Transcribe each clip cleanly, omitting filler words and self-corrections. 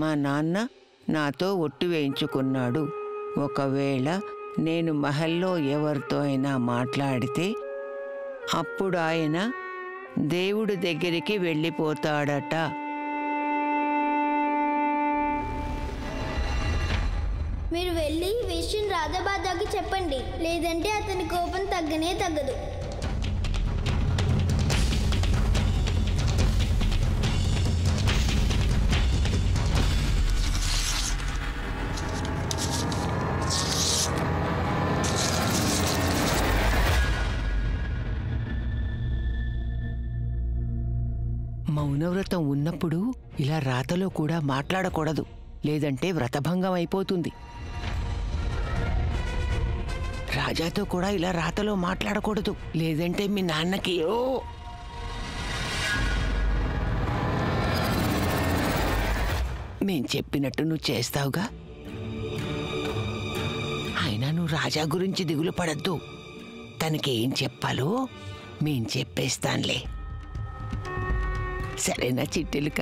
మా నాన్న నాతో ఒట్టు వేయించుకున్నాడు. ఒకవేళ నేను మహల్లో ఎవరితో అయినా మాట్లాడితే అప్పుడు ఆయన దేవుడి దగ్గరికి వెళ్ళిపోతాడట. మీరు వెళ్ళి ఈ విషయం రాధాబాదాకి చెప్పండి, లేదంటే అతని కోపం తగ్గనే తగ్గదు. మౌనవ్రతం ఉన్నప్పుడు ఇలా రాతలో కూడా మాట్లాడకూడదు, లేదంటే వ్రతభంగం అయిపోతుంది. రాజాతో కూడా ఇలా రాతలో మాట్లాడకూడదు, లేదంటే మీ నాన్నకి మేం చెప్పినట్టు నువ్వు చేస్తావుగా. అయినా నువ్వు రాజా గురించి దిగులు పడద్దు. తనకేం చెప్పాలో మేం చెప్పేస్తాన్లే. సరేనా చిట్టెలుక?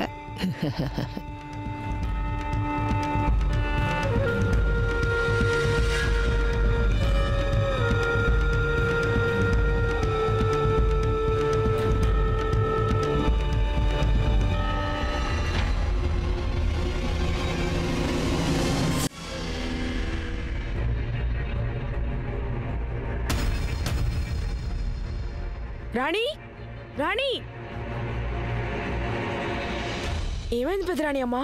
రాణి, రాణి, ఏమైంది పెద్దరాణి అమ్మా?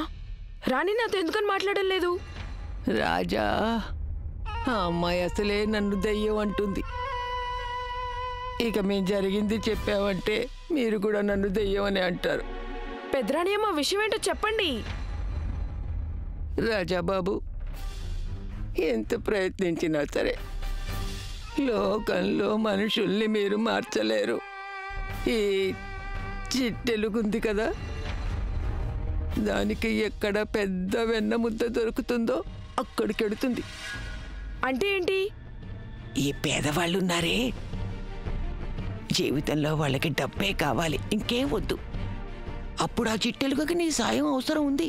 రాణి నాతో ఎందుకని మాట్లాడడం లేదు? రాజా, ఆ అమ్మాయి అసలే నన్ను దయ్యం అంటుంది. ఇక మేం జరిగింది చెప్పావంటే మీరు కూడా నన్ను దయ్యం అని అంటారు. పెద్దరాణి అమ్మ, విషయం ఏంటో చెప్పండి. రాజాబాబు, ఎంత ప్రయత్నించినా సరే లోకంలో మనుషుల్ని మీరు మార్చలేరు. ఈ చిట్టెలుగుంది కదా, దానికి ఎక్కడ పెద్ద వెన్న ముద్ద దొరుకుతుందో అక్కడికెడుతుంది. అంటే ఏంటి? ఈ పేదవాళ్ళున్నారే, జీవితంలో వాళ్ళకి డబ్బే కావాలి, ఇంకేం వద్దు. అప్పుడు ఆ చిట్టెలుగుకి నీ సాయం అవసరం ఉంది,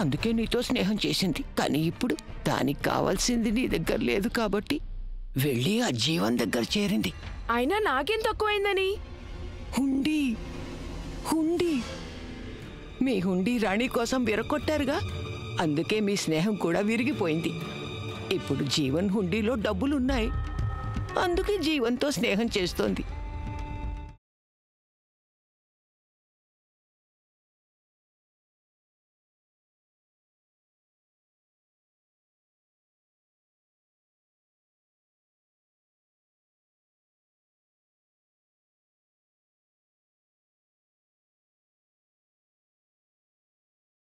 అందుకే నీతో స్నేహం చేసింది. కానీ ఇప్పుడు దానికి కావాల్సింది నీ దగ్గర లేదు కాబట్టి వెళ్ళి ఆ జీవన్ దగ్గర చేరింది. అయినా నాకేం తక్కువైందని? హుండీ, హుండీ, మీ హుండీ రాణి కోసం విరగొట్టారుగా, అందుకే మీ స్నేహం కూడా విరిగిపోయింది. ఇప్పుడు జీవన్ హుండీలో డబ్బులున్నాయి, అందుకే జీవన్తో స్నేహం చేస్తోంది.